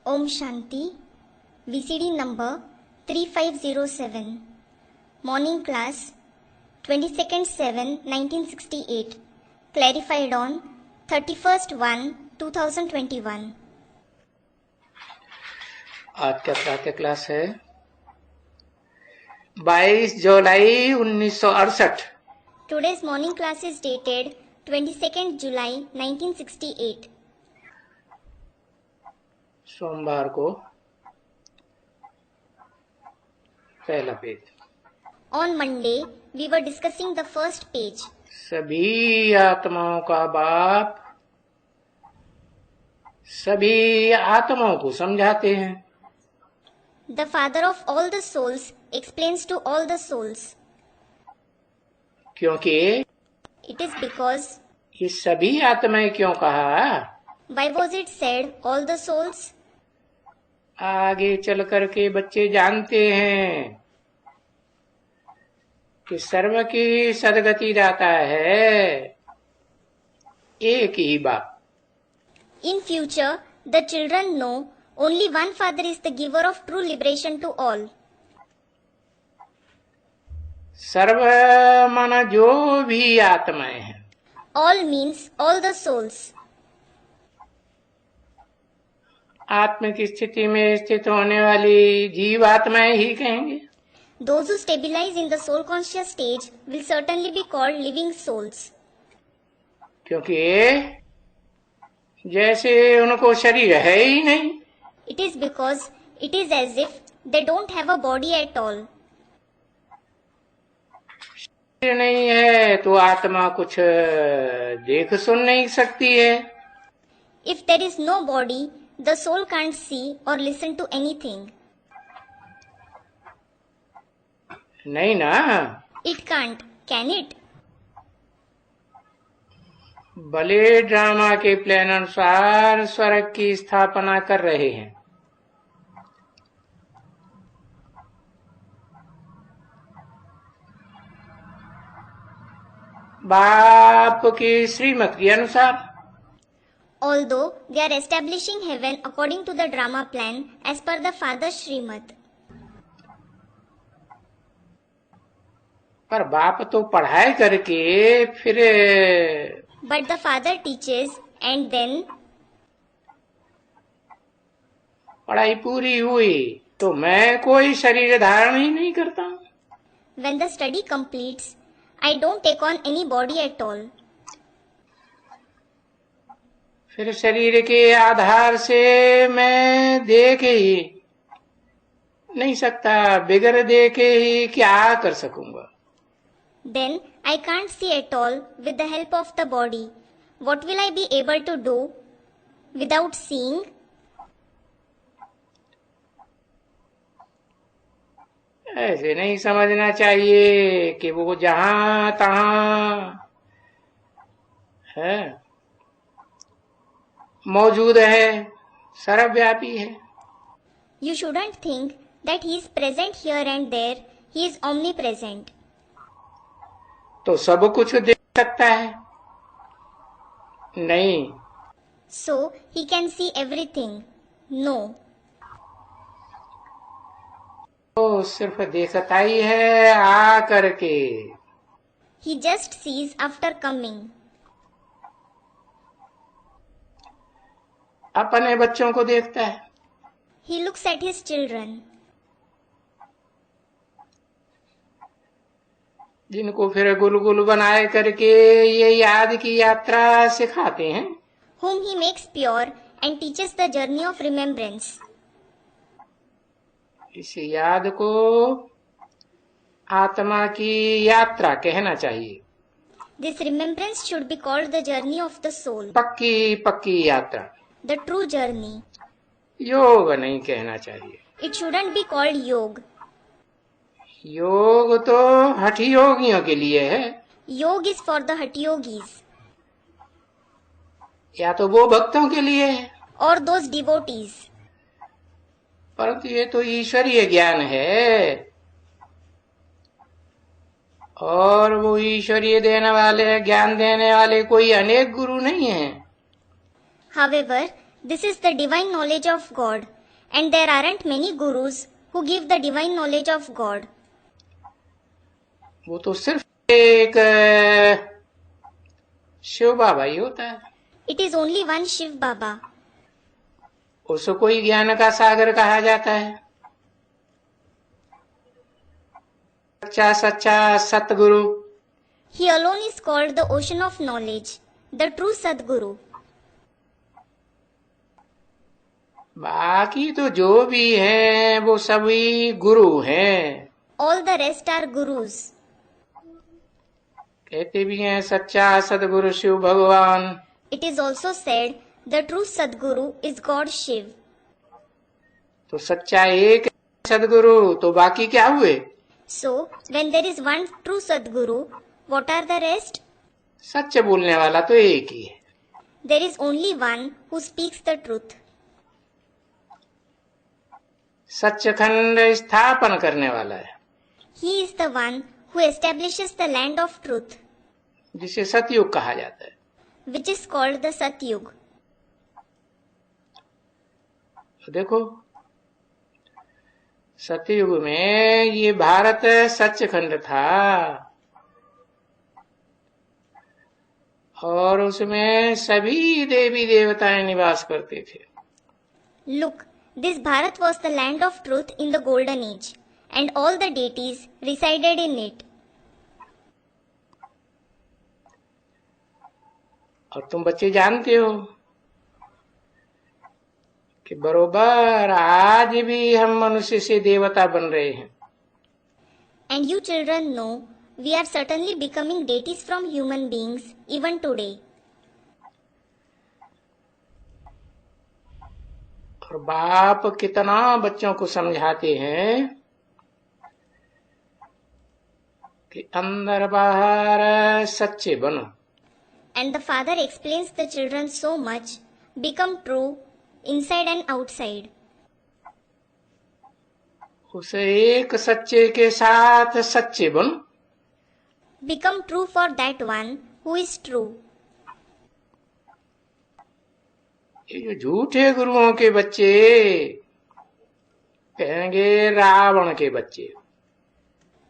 Om Shanti. VCD number 3507. Morning class 22nd 7 1968. Clarified on 31st 1 2021. आज का प्रातः class है 22 जुलाई 1968। Today's morning class is dated 22nd July 1968. सोमवार को पहला page. On Monday, we were discussing the first page. सभी आत्माओं का बाप सभी आत्माओं को समझाते हैं। The Father of all the souls explains to all the souls. क्योंकि It is because, ये सभी आत्माएं क्यों कहा? why was it said all the souls? आगे चल करके बच्चे जानते हैं कि सर्व की सदगति दाता है एक ही बाप। In future, the children know only one Father is the giver of true liberation to all. सर्व माना जो भी आत्माएं हैं। All means all the souls. आत्म की स्थिति में स्थित होने वाली जीव आत्माएं ही कहेंगे। Those who stabilize in the soul conscious stage will certainly be called living souls. क्योंकि जैसे उनको शरीर है ही नहीं। It is because it is as if they don't have a body at all. शरीर नहीं है तो आत्मा कुछ देख सुन नहीं सकती है। If there is no body, the soul can't see or listen to anything. नहीं ना। It can't, can it? भले ड्रामा के प्लान अनुसार स्वर्ग की स्थापना कर रहे हैं, बाप की श्रीमत के अनुसार। Although they are establishing heaven according to the drama plan as per the Father's Srimad. पर बाप तो पढ़ाई करके फिर But the Father teaches and then पढ़ाई पूरी हुई तो मैं कोई शरीर धारण ही नहीं करता। when the study completes, I don't take on any body at all. फिर शरीर के आधार से मैं देख ही नहीं सकता, बिगर देखे ही क्या कर सकूंगा। Then I can't see at all with the help of the body. What will I be able to do without seeing? ऐसे नहीं समझना चाहिए कि वो जहां तहां है, मौजूद है, सर्वव्यापी है। You shouldn't think that he is present here and there. He is omnipresent. तो सब कुछ देख सकता है? नहीं। So he can see everything. No. तो सिर्फ देखता ही है आ करके। He just sees after coming. अपने बच्चों को देखता है। He looks at his children, जिनको फिर गुलगुल बनाए करके ये याद की यात्रा सिखाते हैं। whom he makes pure and teaches the journey of remembrance. इस याद को आत्मा की यात्रा कहना चाहिए। This remembrance should be called the journey of the soul, पक्की पक्की यात्रा, the true journey. योग नहीं कहना चाहिए। It shouldn't be called yoga. योग तो हठ योगियों के लिए है, Yoga is for the Hatha Yogis या तो वो भक्तों के लिए है। or those devotees. परंतु ये तो ईश्वरीय ज्ञान है और वो ईश्वरीय ज्ञान देने वाले कोई अनेक गुरु नहीं है। However, This is the divine knowledge of God, and there aren't many gurus who give the divine knowledge of God. वो तो सिर्फ एक शिव बाबा ही होता है, It is only one Shiv Baba. उसको ही ज्ञान का सागर कहा जाता है। सच्चा सच्चा सतगुरु, He alone is called the ocean of knowledge, the true Sadguru. बाकी तो जो भी है वो सभी गुरु हैं। All the rest are gurus. कहते भी हैं सच्चा सदगुरु शिव भगवान। It is also said the true Sadguru is God Shiv. तो सच्चा एक सदगुरु, तो बाकी क्या हुए? So, when there is one true Sadguru, what are the rest? सच बोलने वाला तो एक ही है। There is only one who speaks the truth. Sachkhand स्थापन करने वाला है, He is the one who establishes the land of truth, जिसे सतयुग कहा जाता है। which is called the Satyug. तो देखो, सतयुग में ये भारत सचखंड था और उसमें सभी देवी देवताएं निवास करते थे। Look, this Bharat was the land of truth in the golden age, and all the deities resided in it. और तुम बच्चे जानते हो कि बरोबर आज भी हम मनुष्य से देवता बन रहे हैं। And you children know, we are certainly becoming deities from human beings even today. और बाप कितना बच्चों को समझाते हैं कि अंदर बाहर सच्चे बनो। And the father explains the children so much, become true inside and outside. उस एक सच्चे के साथ सच्चे बनो। Become true for that one who is true. ये जो झूठे गुरुओं के बच्चे कहेंगे रावण के बच्चे।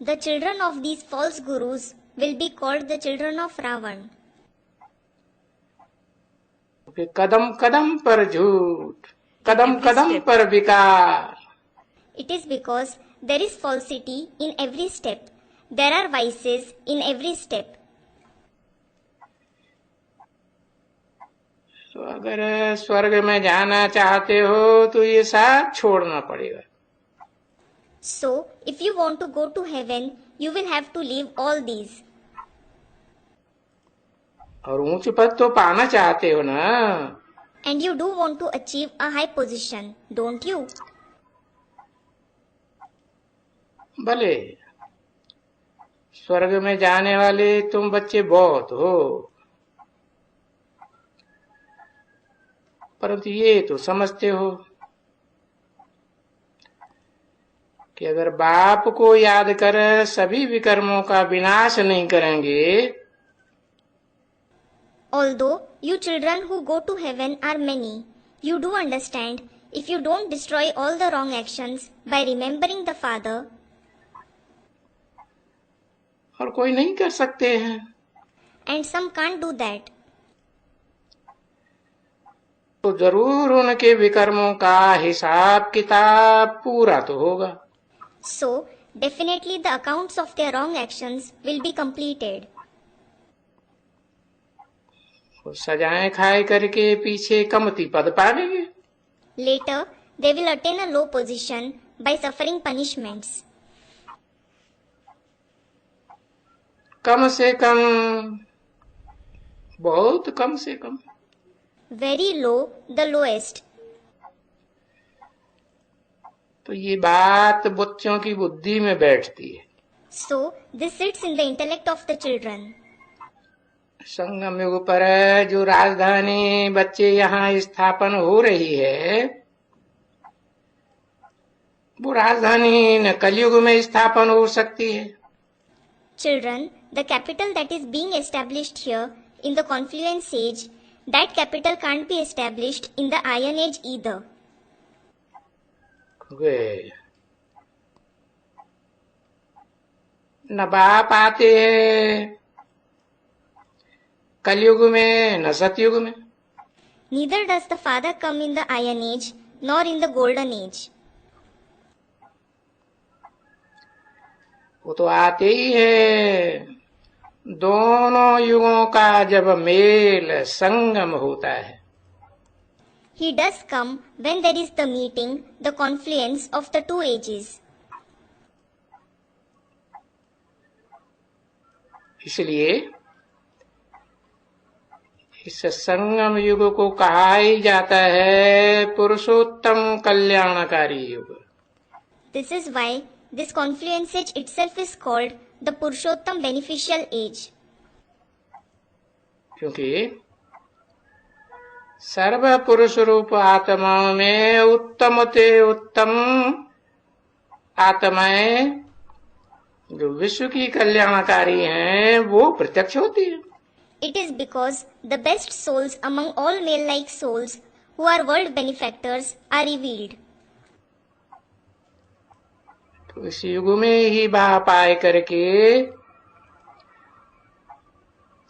The children of these false gurus will be called the children of Ravan. कदम कदम पर झूठ, कदम कदम पर विकार। It is because there is falsity in every step. There are vices in every step. तो अगर स्वर्ग में जाना चाहते हो तो ये सब छोड़ना पड़ेगा। So, if you want to go to heaven, you will have to leave all these. और ऊंच पद तो पाना चाहते हो ना? And you do want to achieve a high position, don't you? भले स्वर्ग में जाने वाले तुम बच्चे बहुत हो, परंतु ये तो समझते हो कि अगर बाप को याद कर सभी विकर्मों का विनाश नहीं करेंगे। Although you children who go to heaven are many, you do understand, if you don't destroy all the wrong actions by remembering the Father, और कोई नहीं कर सकते हैं, and some can't do that, तो जरूर उनके विकर्मों का हिसाब किताब पूरा तो होगा। so definitely the accounts of their wrong actions will be completed. वो सजाएं खाए करके पीछे कमती पद पालेंगे। Later, they will attain a low position by suffering punishments. कम से कम, बहुत कम से कम। Very low, the lowest. तो ये बात बच्चों की बुद्धि में बैठती है। So, this sits in the intellect of the children. संगम युग पर जो राजधानी बच्चे यहाँ स्थापन हो रही है, वो राजधानी न कलयुग में स्थापन हो सकती है। Children, the capital that is being established here in the confluence age That capital can't be established in the Iron Age either. न बाप आते हैं कलयुग में न सतयुग में. Neither does the Father come in the Iron Age nor in the Golden Age. वो तो आते ही है दोनों युगों का जब मेल संगम होता है. He does come when there is the meeting, the confluence of the two ages. इसलिए इस संगम युग को कहा ही जाता है पुरुषोत्तम कल्याणकारी युग. This is why this confluence age itself is called the Purushottam beneficial age. क्योंकि सर्व पुरुष रूप आत्माओं में उत्तम ते उत्तम आत्माएं जो विश्व की कल्याणकारी हैं वो प्रत्यक्ष होती है. It is because the best souls among all male-like souls who are world benefactors are revealed. तो इस युग में ही बाह पाए करके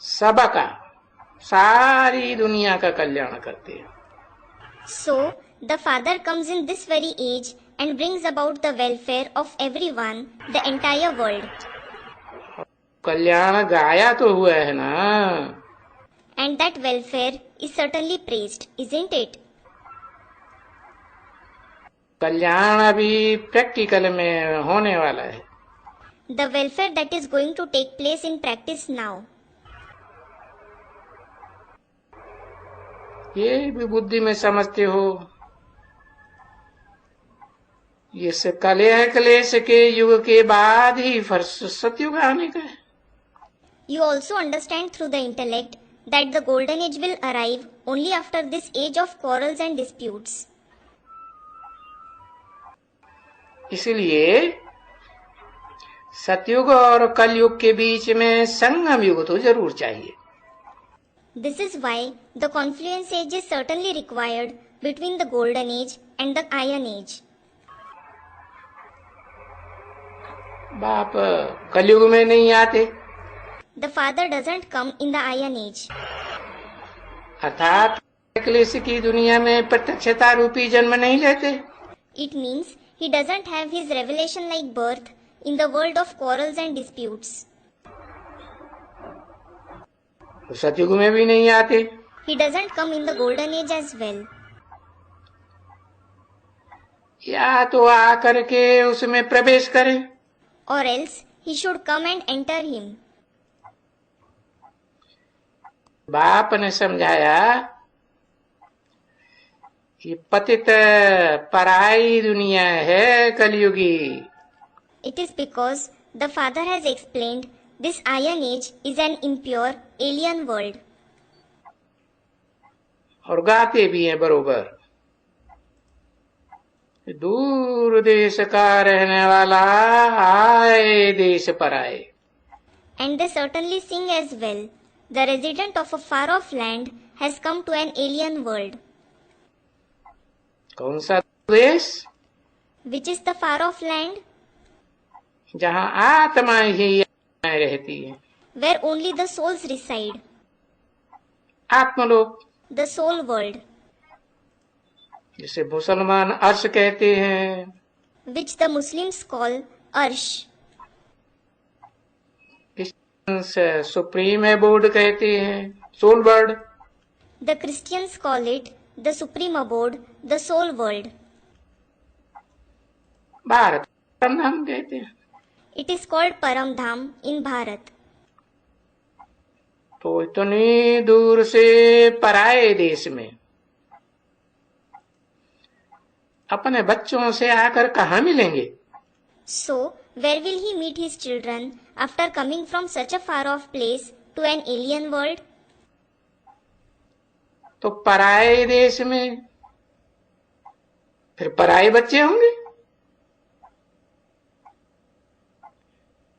सबका सारी दुनिया का कल्याण करते हैं. So, the Father comes in this very age and brings about the welfare of everyone, the entire world. कल्याण गाया तो हुआ है ना. And that welfare is certainly praised, isn't it? कल्याण अभी प्रैक्टिकल में होने वाला है. The welfare that is going to take place in practice now. ये भी बुद्धि में समझते हो ये कलह क्लेश के युग के बाद ही सतयुग आने का है. You also understand through the intellect that the golden age will arrive only after this age of quarrels and disputes. इसलिए सतयुग और कलयुग के बीच में संगम युग तो जरूर चाहिए. This is why the confluence age is certainly required between the golden age and the iron age. बाप कलयुग में नहीं आते. The Father doesn't come in the iron age. अर्थात क्लेश की दुनिया में प्रत्यक्षता रूपी जन्म नहीं लेते. It means he doesn't have his revelation like birth in the world of quarrels and disputes. सतयुग में भी नहीं आते. He doesn't come in the golden age as well. या तो आकर के उसमें प्रवेश करें Or else he should come and enter him. बाप ने समझाया कि पतित पराई दुनिया है कलयुगी. It is because the Father has explained this iron age is an impure, alien world. और गाते भी हैं बरोबर. दूर देश का रहने वाला आए देश पर आए. And they certainly sing as well. The resident of a far-off land has come to an alien world. कौन सा देश? Which is the far-off land? जहाँ आत्मा ही रहती है. Where only the souls reside. आत्मलोक. The soul world. जिसे मुसलमान अर्श कहते हैं. Which the Muslims call Arsh. Supreme abode कहते हैं soul world. The Christians call it the supreme abode, the soul world. Bharat परमधाम कहते हैं. It is called Paramdham in Bharat. तो इतनी दूर से पराए देश में अपने बच्चों से आकर कहाँ मिलेंगे? So, where will he meet his children after coming from such a far-off place to an alien world? तो पराए देश में फिर पराए बच्चे होंगे.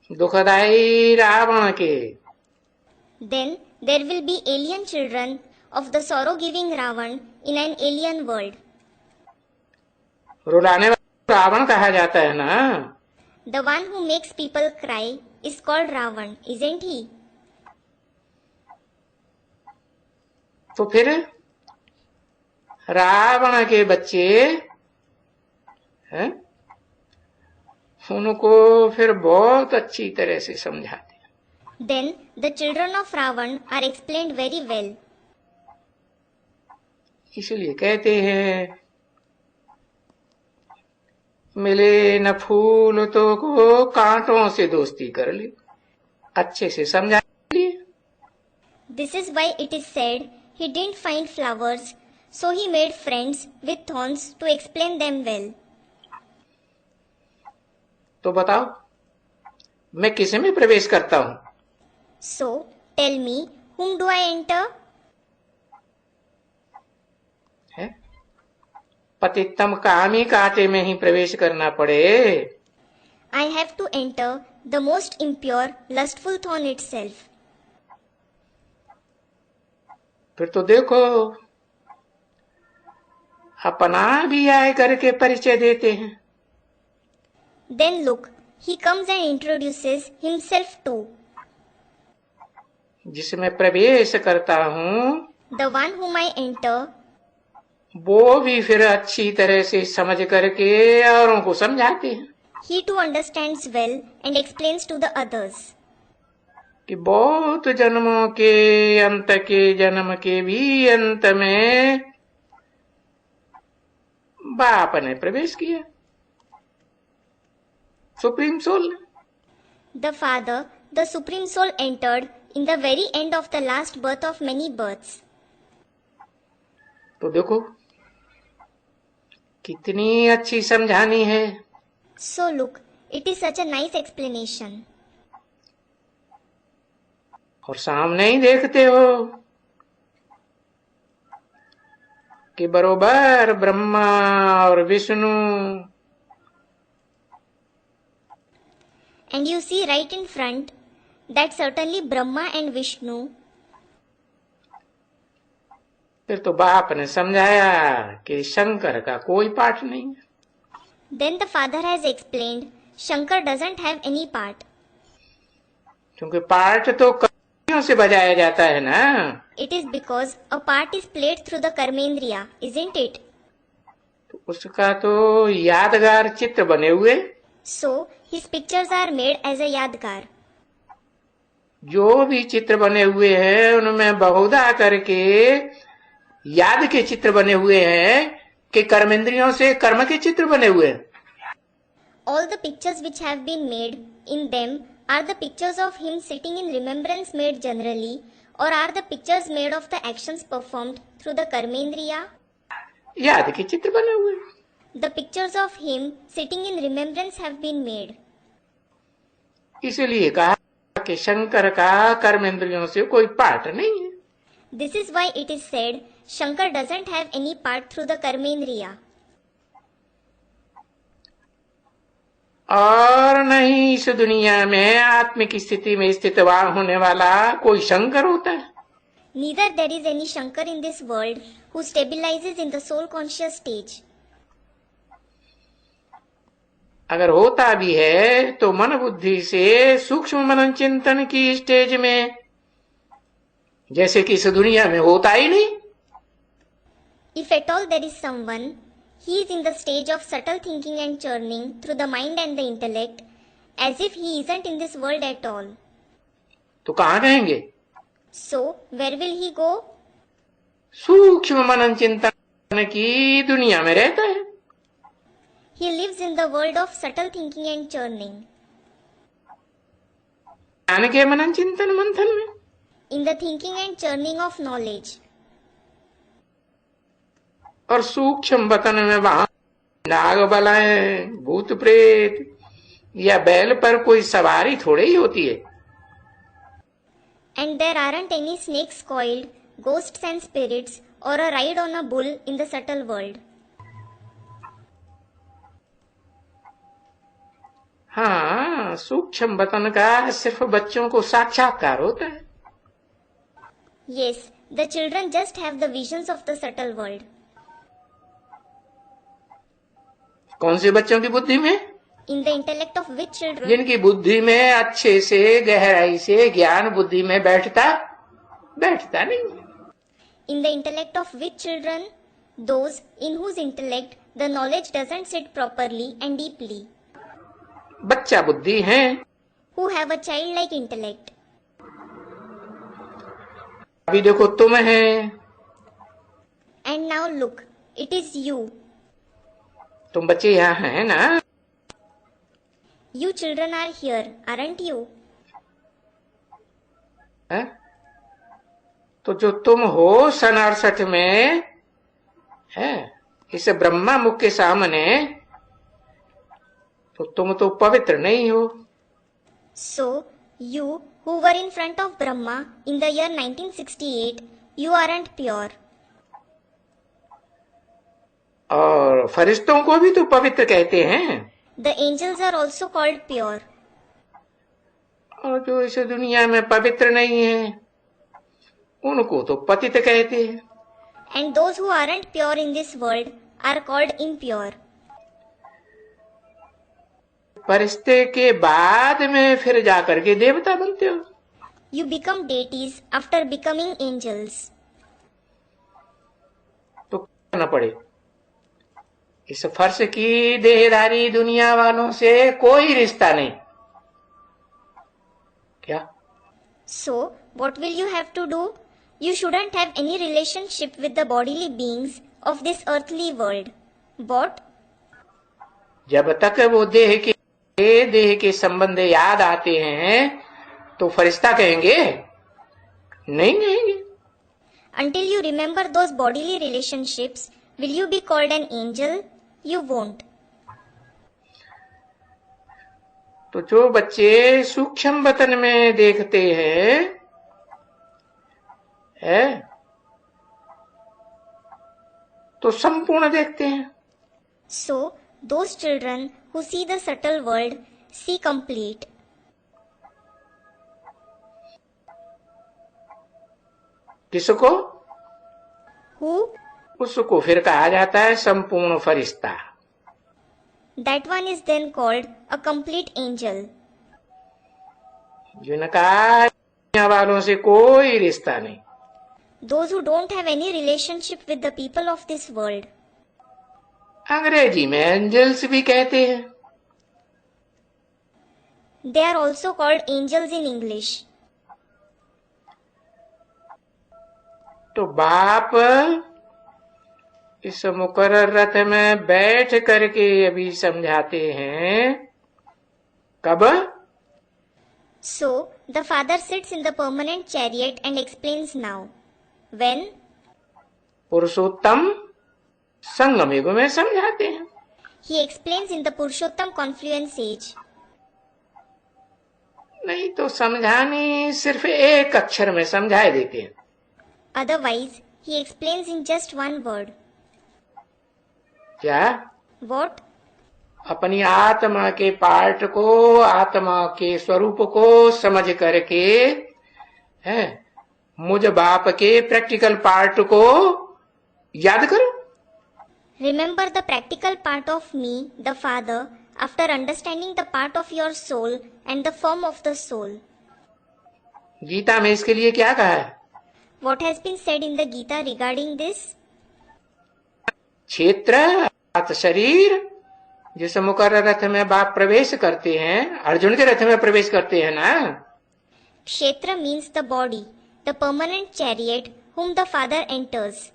दुखदाई रावण के. Then there will be alien children of the sorrow-giving Ravan in an alien world. रुलाने वाला रावण कहा जाता है ना। The one who makes people cry is called Ravan, isn't he? तो फिर रावण के बच्चे हैं, उनको फिर बहुत अच्छी तरह से समझाते। Then the children of Ravan are explained very well. इसलिए कहते हैं मिले न फूल तो को कांटों से दोस्ती कर ली, अच्छे से समझा लिए। This is why it is said he didn't find flowers, so he made friends with thorns to explain them well. तो बताओ मैं किस में प्रवेश करता हूं? So tell me, whom do I enter? है पतितम कामी कांटे में ही प्रवेश करना पड़े। I have to enter the most impure, lustful thorn itself. फिर तो देखो अपना भी आए करके परिचय देते हैं। Then look, he comes and introduces himself too. जिसमें प्रवेश करता हूं The one whom I enter, वो भी फिर अच्छी तरह से समझ करके औरों को समझाते हैं he too understands well and explains to the others. कि बहुत जन्मों के अंत के जन्म के भी अंत में बाप ने प्रवेश किया, सुप्रीम सोल ने। The Father, the Supreme Soul, entered in the very end of the last birth of many births. तो देखो कितनी अच्छी समझानी है। So look, it is such a nice explanation. और सामने ही देखते हो कि बरोबर ब्रह्मा और Vishnu, And you see right in front that certainly Brahma and Vishnu. फिर तो बाप ने समझाया कि शंकर का कोई पाठ नहीं है। Then the Father has explained Shankar doesn't have any part. क्योंकि पाठ तो कर्मियों से बजाया जाता है ना। It is because a part is played through the Karmendriya, isn't it? तो उसका तो यादगार चित्र बने हुए, So his pictures are made as a yadgar. जो भी चित्र बने हुए हैं उनमें बहुधा करके याद के चित्र बने हुए हैं कि कर्मेंद्रियों से कर्म के चित्र बने हुए हैं। All the pictures which have been made in them are the pictures of him sitting in remembrance made generally, or are the pictures made of the actions performed through the Karmendriya. याद के चित्र बने हुए हैं। The pictures of him sitting in remembrance have been made. इसलिए कहा कि शंकर का कर्मेंद्रियों से कोई पाठ नहीं है। This is why it is said Shankar doesn't have any part through the Karmendriya. और नहीं इस दुनिया में आत्मिक स्थिति में स्थित होने वाला कोई शंकर होता है। Neither there is any Shankar in this world who stabilizes in the soul conscious stage. अगर होता भी है तो मन बुद्धि से सूक्ष्म मनन चिंतन की स्टेज में, जैसे कि इस दुनिया में होता ही नहीं। If at all there is someone, he is in the stage of subtle thinking and churning through the mind and the intellect, as if he isn't in this world at all. तो कहाँ रहेंगे? So, where will he go? सूक्ष्म मनन चिंतन की दुनिया में रहता है। He lives in the world of subtle thinking and churning. ज्ञान के मनन चिंतन मंथन में, In the thinking and churning of knowledge. और सूक्ष्म वतन में वहां नाग बलाएं, भूत प्रेत या बैल पर कोई सवारी थोड़ी ही होती है। And there aren't any snakes coiled, ghosts and spirits, or a ride on a bull in the subtle world. हाँ, सूक्ष्म वतन का सिर्फ बच्चों को साक्षात्कार होता है। Yes, the children just have the visions of the subtle world. कौन से बच्चों की बुद्धि में? In the intellect of which children? जिनकी बुद्धि में अच्छे से गहराई से ज्ञान बुद्धि में बैठता नहीं। In the intellect of which children? Those in whose intellect the knowledge doesn't sit properly and deeply. बच्चा बुद्धि हैं। Who have a childlike intellect. अभी देखो तुम हैं। And now look, it is you. तुम बच्चे यहाँ हैं ना? You children are here, aren't you? है? तो जो तुम हो 67 में है इस ब्रह्मा मुख के सामने, तो तुम तो पवित्र नहीं हो। So, you who were in front of Brahma in the year 1968, you aren't pure. और फरिश्तों को भी तो पवित्र कहते हैं। The angels are also called pure. और जो इस दुनिया में पवित्र नहीं है उनको तो पतित कहते हैं। And those who aren't pure in this world are called impure. फरिश्ते के बाद में फिर जाकर के देवता बनते हो। You become deities after becoming angels. तो करना पड़े, इस फर्श की देहधारी दुनिया वालों से कोई रिश्ता नहीं। क्या? So, what will you have to do? You shouldn't have any relationship with the bodily beings of this earthly world. What? जब तक वो देह के संबंध याद आते हैं तो फरिश्ता कहेंगे? नहीं कहेंगे। Until you remember those bodily relationships, will you be called an angel? You won't. तो जो बच्चे सूक्ष्म वतन में देखते हैं तो संपूर्ण देखते हैं। So, those children who see the subtle world see complete. किसको? Who? उसको फिर कहा जाता है संपूर्ण फरिश्ता। That one is then called a complete angel. जिनका दुनिया वालों से कोई रिश्ता नहीं। Those who don't have any relationship with the people of this world. अंग्रेजी में एंजल्स भी कहते हैं। They are also called angels in English. तो बाप इस मुकर्रर रथ में बैठ करके अभी समझाते हैं। कब? So, the father sits in the permanent chariot and explains now. When? पुरुषोत्तम संगम युग में समझाते हैं। He explains in the Purushottam confluence age. नहीं तो समझाने सिर्फ एक अक्षर में समझाए देते हैं। Otherwise, he explains in just one word. क्या? What? अपनी आत्मा के पार्ट को, आत्मा के स्वरूप को समझ करके है मुझ बाप के प्रैक्टिकल पार्ट को याद करो। Remember the practical part of me, the Father, after understanding the part of your soul and the form of the soul. Gita में इसके लिए क्या कहा है? What has been said in the Gita regarding this? क्षेत्र अर्थात शरीर, जिस मुकर्रर रथ में बाप प्रवेश करते हैं, अर्जुन के रथ में प्रवेश करते हैं ना। Kshetra means the body, the permanent chariot whom the father enters.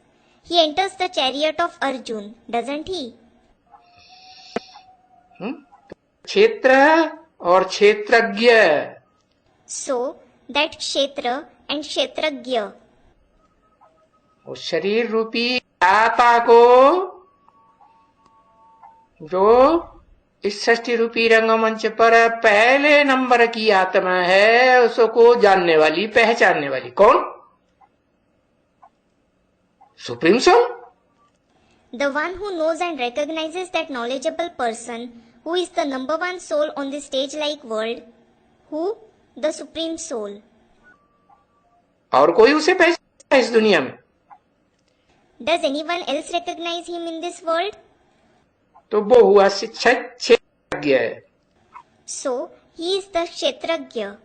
He enters the chariot of Arjun, doesn't he? क्षेत्र और क्षेत्रज्ञ। So, that Kshetra and Kshetragya. उस शरीर रूपी आत्मा को जो इस षष्ठी रूपी रंगमंच पर पहले नंबर की आत्मा है, उसको जानने वाली, पहचानने वाली कौन? Supreme soul. The one who knows and recognizes that knowledgeable person who is the number one soul on the stage-like world. Who? The Supreme Soul. और कोई उसे पहचान इस दुनिया में? Does anyone else recognize him in this world? तो वो हुआ क्षेत्रज्ञ है। So, he is the Kshetragya.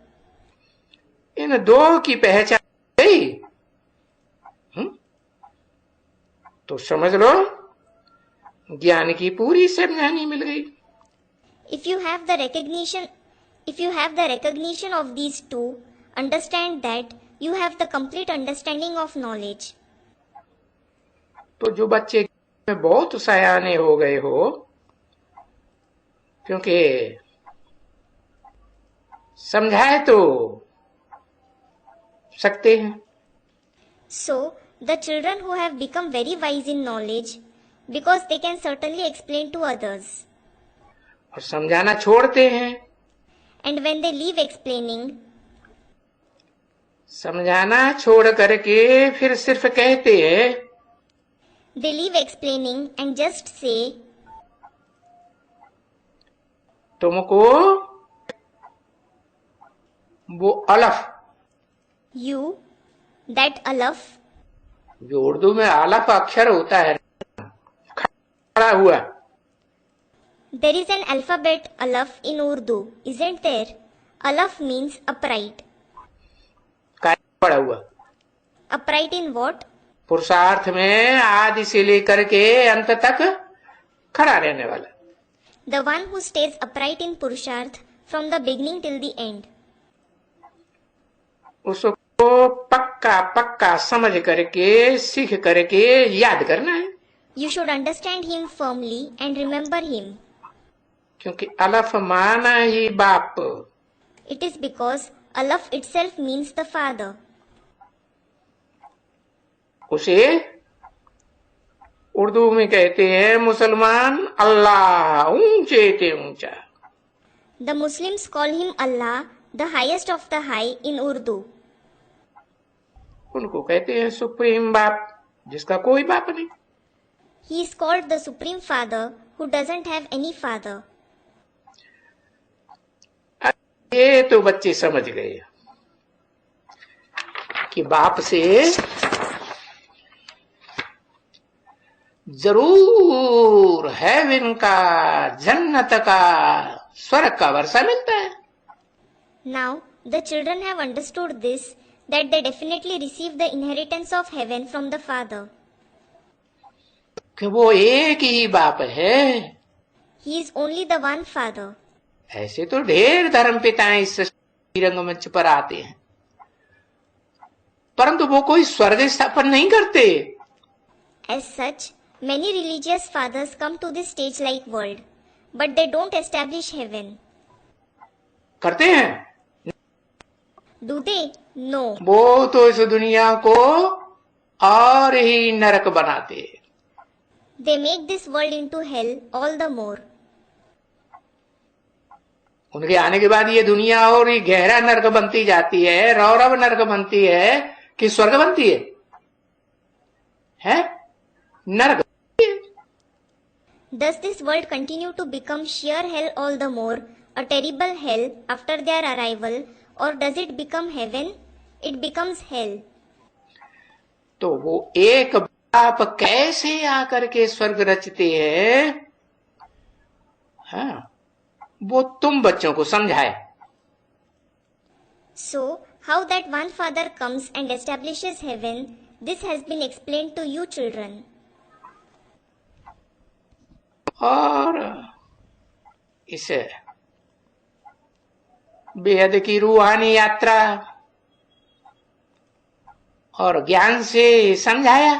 इन दो की पहचान गई, तो समझ लो ज्ञान की पूरी समझानी मिल गई। If you have the recognition of these two, understand that you have the complete understanding of knowledge. तो जो बच्चे में बहुत सयाने हो गए हो, क्योंकि समझाए तो सकते हैं। So, the children who have become very wise in knowledge, because they can certainly explain to others. और समझाना छोड़ते हैं, And when they leave explaining, समझाना छोड़ करके फिर सिर्फ कहते हैं, they leave explaining and just say, तुमको वो अलफ, you, that alaf, जो उर्दू में अलफ अक्षर होता है, खड़ा हुआ, there is an alphabet alaf in Urdu, isn't there? Alaf means upright. खड़ा हुआ, Upright in what? पुरुषार्थ में आदि से लेकर के अंत तक खड़ा रहने वाला। The one who stays upright in Purusharth from the beginning till the end. उसको पक्का पक्का समझ करके सीख करके याद करना है। You should understand him firmly and remember him. क्योंकि अलफ माना ही बाप। It is because alaf itself means the father. उसे उर्दू में कहते हैं मुसलमान अल्लाह, ऊंचे ते ऊंचा। The Muslims call him Allah, the highest of the high in Urdu. उनको कहते हैं सुप्रीम बाप, जिसका कोई बाप नहीं। He is called the Supreme Father who doesn't have any father. ये तो बच्चे समझ गए कि बाप से जरूर हेवन का, जन्नत का, स्वर्ग का वर्षा मिलता है। Now, the children have understood this, that they definitely receive the inheritance of heaven from the Father. कि वो एक ही बाप है। He is only the one Father. ऐसे तो ढेर धर्म पिताएं इस रंगमंच पर आते हैं, परंतु वो कोई स्वर्ग स्थापन नहीं करते। As such, many religious fathers come to this stage-like world, but they don't establish heaven. करते हैं? Do they? No. वो तो इस दुनिया को और ही नरक बनाते। They make this world into hell all the more. उनके आने के बाद ये दुनिया और ही गहरा नरक बनती जाती है, रौरव नरक बनती है कि स्वर्ग बनती है? नरक। Does this world continue to become sheer hell all the more, a terrible hell after their arrival, or does it become heaven? It becomes hell. तो वो एक बाप कैसे आकर के स्वर्ग रचते हैं, हाँ, वो तुम बच्चों को समझाए। So, how that one father comes and establishes heaven, this has been explained to you children. और इस बेहद की रूहानी यात्रा और ज्ञान से समझाया।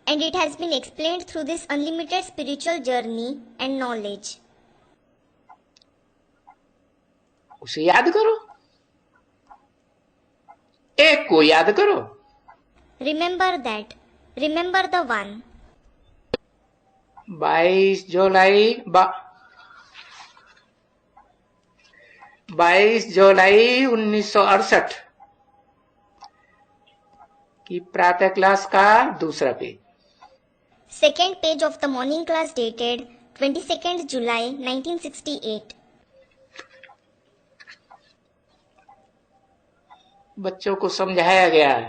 And it has been explained through this unlimited spiritual journey and knowledge. उसे याद करो, एक को याद करो। Remember that. Remember the one. 22 जुलाई 1968 की प्रातः क्लास का दूसरा page. Second page of the morning class dated 22nd July 1968. बच्चों को समझाया गया है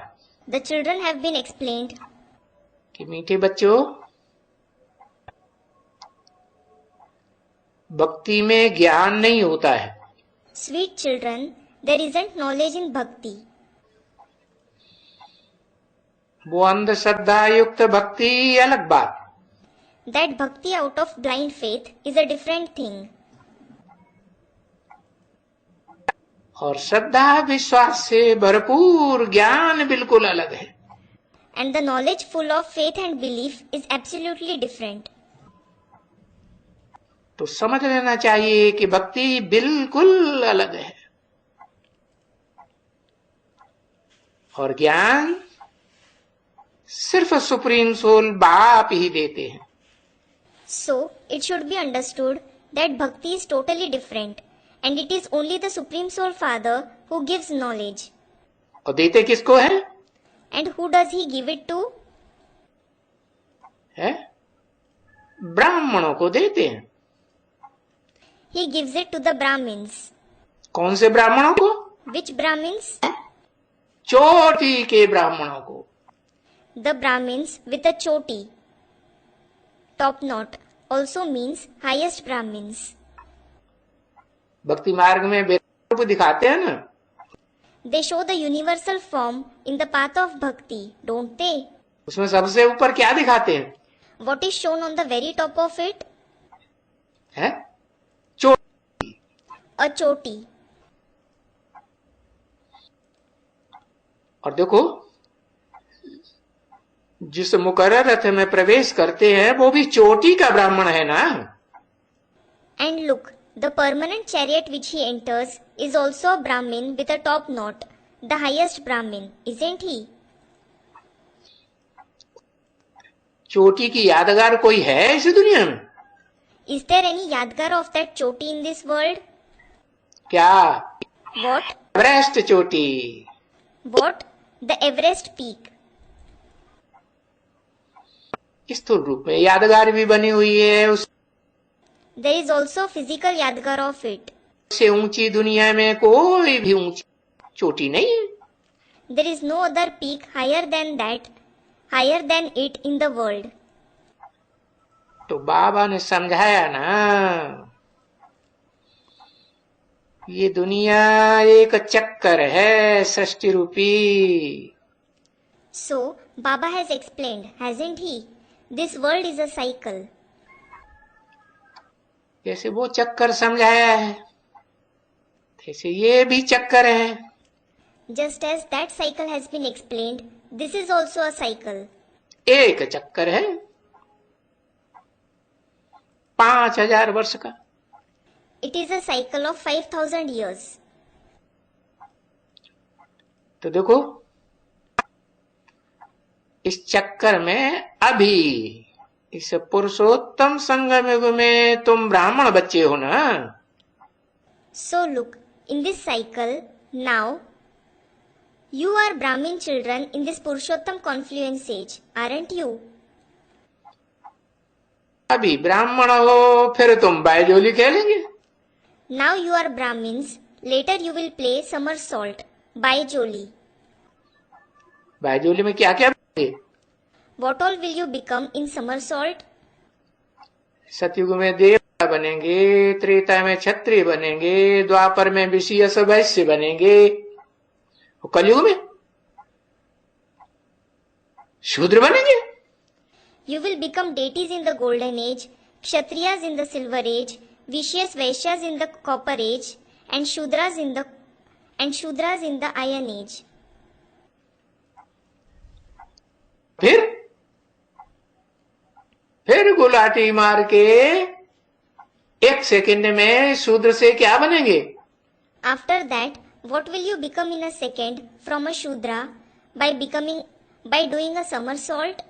The children have been explained. कि मीठे बच्चों, भक्ति में ज्ञान नहीं होता है। Sweet children, there isn't knowledge in bhakti. वो अंधश्रद्धा युक्त भक्ति अलग बात। That bhakti out of blind faith is a different thing. और श्रद्धा विश्वास से भरपूर ज्ञान बिल्कुल अलग है। And the knowledge full of faith and belief is absolutely different. तो समझ लेना चाहिए कि भक्ति बिल्कुल अलग है और ज्ञान सिर्फ सुप्रीम सोल बाप ही देते हैं। So, it should be understood that bhakti is totally different and it is only the Supreme Soul Father who gives knowledge. और देते किसको है? And who does he give it to? है ब्राह्मणों को देते हैं। He gives it to the Brahmins. कौन से ब्राह्मणों को? Which Brahmins? चोटी के ब्राह्मणों को। The Brahmins with a choti. Top knot also means highest Brahmins. भक्ति मार्ग में रूप दिखाते हैं ना, They show the universal form in the path of bhakti, don't they? उसमें सबसे ऊपर क्या दिखाते हैं? What is shown on the very top of it? है चोटी। A choti. और देखो, जिस मुकर्रर रथ में प्रवेश करते हैं वो भी चोटी का ब्राह्मण है ना। And look, the permanent chariot which he enters is also a Brahmin with a top knot, the highest Brahmin, isn't he? चोटी की यादगार कोई है इस दुनिया में? Is there any yadgar of that choti in this world? क्या? What? Everest चोटी। What? The Everest peak. स्थूल रूप में यादगार भी बनी हुई है, There is also physical yadgar of it. उससे ऊंची दुनिया में कोई भी ऊंची चोटी नहीं है। There is no other peak higher than that, higher than it in the world. तो बाबा ने समझाया ना, ये दुनिया एक चक्कर है सृष्टि रूपी। So, Baba has explained, hasn't he? This world is a cycle. जैसे वो चक्कर समझाया है, जैसे ये भी चक्कर है। Just as that cycle has been explained, this is also a cycle. एक चक्कर है 5000 वर्ष का। It is a cycle of 5000 years. तो देखो, इस चक्कर में अभी इस पुरुषोत्तम संगम युग में तुम ब्राह्मण बच्चे हो ना। So look, in this cycle, now, you are Brahmin children in this Purushottam confluence age, aren't you? अभी ब्राह्मण हो, फिर तुम बायजोली खेलेंगे। Now you are Brahmins, later you will play somersault, Baijoli. बायजोली में क्या क्या बनेंगे? What all will you become in somersault? सतयुग में देवता बनेंगे, त्रेता में क्षत्रिय बनेंगे, द्वापर में विषयस वैश्य बनेंगे, और कलयुग में शूद्र बनेंगे। You will become deities in the golden age, Kshatriyas in the silver age, Vishyas Vaishyas in the copper age, and Shudras in the iron age. फिर गुलाटी मार के एक सेकंड में शूद्र से क्या बनेंगे? After that, what will you become in a second from a Shudra by doing a somersault?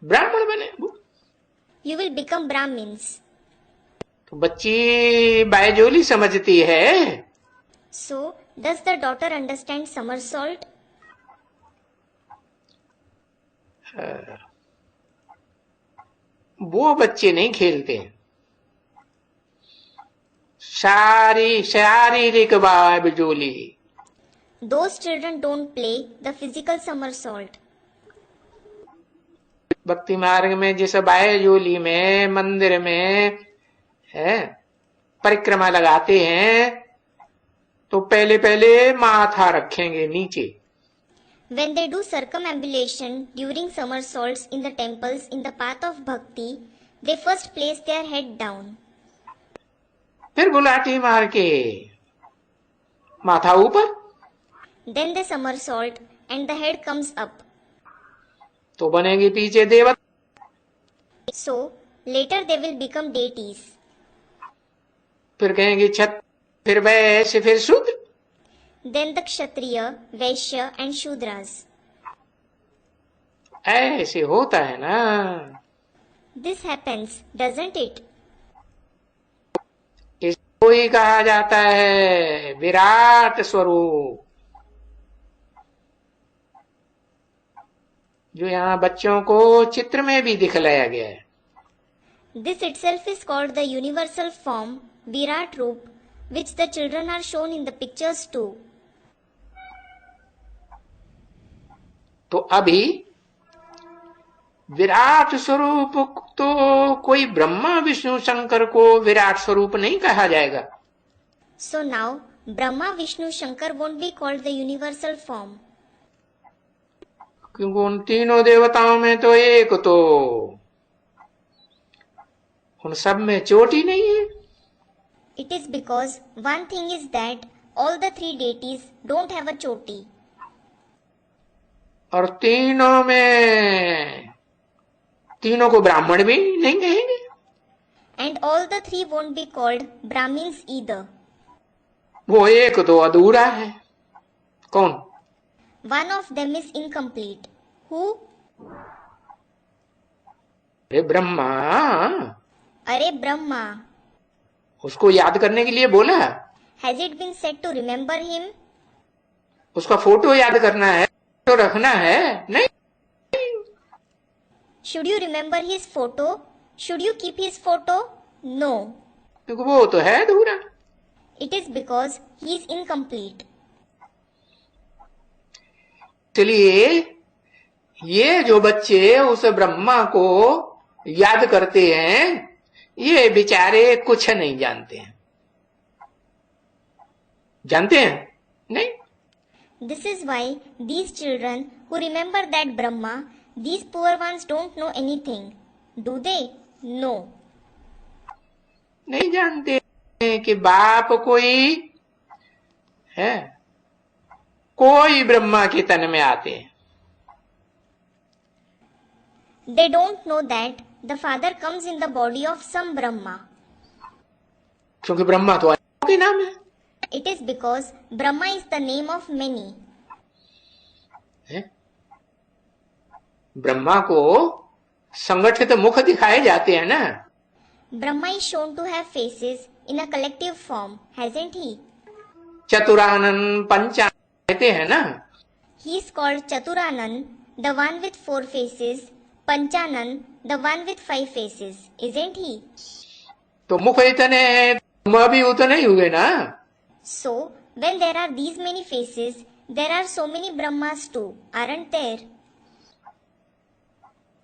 ब्राह्मण बने। You will become Brahmins. तो बच्ची बायजोली समझती है। So, does the daughter understand somersault? वो बच्चे नहीं खेलते। शारीरिक बायजोली। Those children don't play the physical somersault. भक्ति मार्ग में जिस बायजोली में मंदिर में है परिक्रमा लगाते हैं तो पहले पहले माथा रखेंगे नीचे. When they do circumambulation during somersaults in the temples in the path of bhakti, they first place their head down. फिर गुलाटी मार के माथा ऊपर. Then they somersault and the head comes up. तो बनेंगे पीछे देवता. So, later they will become deities. फिर कहेंगे छत, फिर वैश्य, फिर शूद्र. Then the Kshatriya, Vaishya and Shudras. ऐसे होता है ना. This happens, doesn't it? इसको ही कहा जाता है विराट स्वरूप, जो यहाँ बच्चों को चित्र में भी दिखलाया गया है. This itself is called the universal form, Virat Roop, which the children are shown in the pictures too. तो अभी विराट स्वरूप तो कोई ब्रह्मा विष्णु शंकर को विराट स्वरूप नहीं कहा जाएगा. So now, Brahma, Vishnu, Shankar won't be called the universal form. क्योंकि उन तीनों देवताओं में तो एक तो उन सब में चोटी नहीं है. It is because one thing is that all the three deities don't have a choti. और तीनों को ब्राह्मण भी नहीं कहेंगे. And all the three won't be called Brahmins either. वो एक तो अधूरा है. कौन? One of them is incomplete. Who? अरे ब्रह्मा. अरे ब्रह्मा. उसको याद करने के लिए बोला. Has it been said to remember him? उसका फोटो याद करना है, तो रखना है नहीं. Should you remember his photo? Should you keep his photo? No. क्योंकि वो तो है अधूरा. It is because he is incomplete. इसलिए ये जो बच्चे उस ब्रह्मा को याद करते हैं, ये बेचारे कुछ नहीं जानते हैं. जानते हैं? नहीं. This is why these children who remember that Brahma, these poor ones don't know anything. Do they? No. नहीं जानते हैं कि बाप कोई है, कोई ब्रह्मा के तन में आते हैं. They don't know that the father comes in the body of some Brahma. क्योंकि ब्रह्मा तो अनेकों के नाम है. It is because Brahma is the name of many. Brahma को संगठित मुख दिखाए जाते हैं ना. Brahma is shown to have faces in a collective form, hasn't he? चतुरानन Panchanan कहते हैं ना. He is called Chaturanan, the one with 4 faces, Panchanan, the one with 5 faces, isn't he? तो मुख इतने ब्रह्मा भी उतने ही हुए ना. So, when there are these many faces, there are so many Brahmas too, aren't there?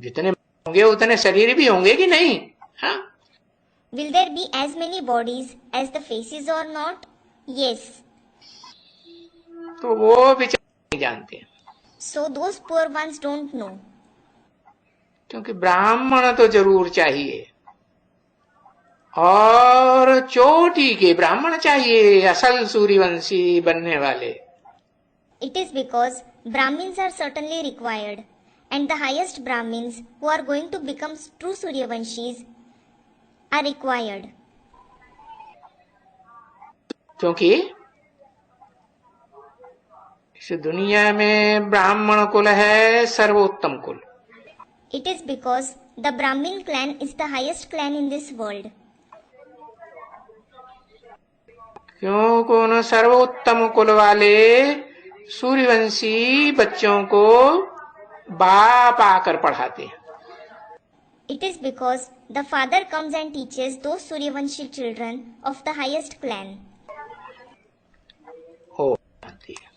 जितने होंगे उतने शरीर भी होंगे कि नहीं? हाँ. Will there be as many bodies as the faces or not? Yes. तो वो बेचारे नहीं जानते. So those poor ones don't know. क्योंकि ब्राह्मण तो जरूर चाहिए, और चोटी के ब्राह्मण चाहिए, असल सूर्यवंशी बनने वाले. It is because Brahmins are certainly required, and the highest Brahmins who are going to become true Suryavanshis are required. क्योंकि इस दुनिया में ब्राह्मण कुल है सर्वोत्तम कुल. It is because the Brahmin clan is the highest clan in this world. क्योंकि उन सर्वोत्तम कुल वाले सूर्यवंशी बच्चों को बाप आकर पढ़ाते हैं. It is because the father comes and teaches those Suryavanshi children of the highest clan. हो जाती है.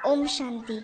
ओम शांति।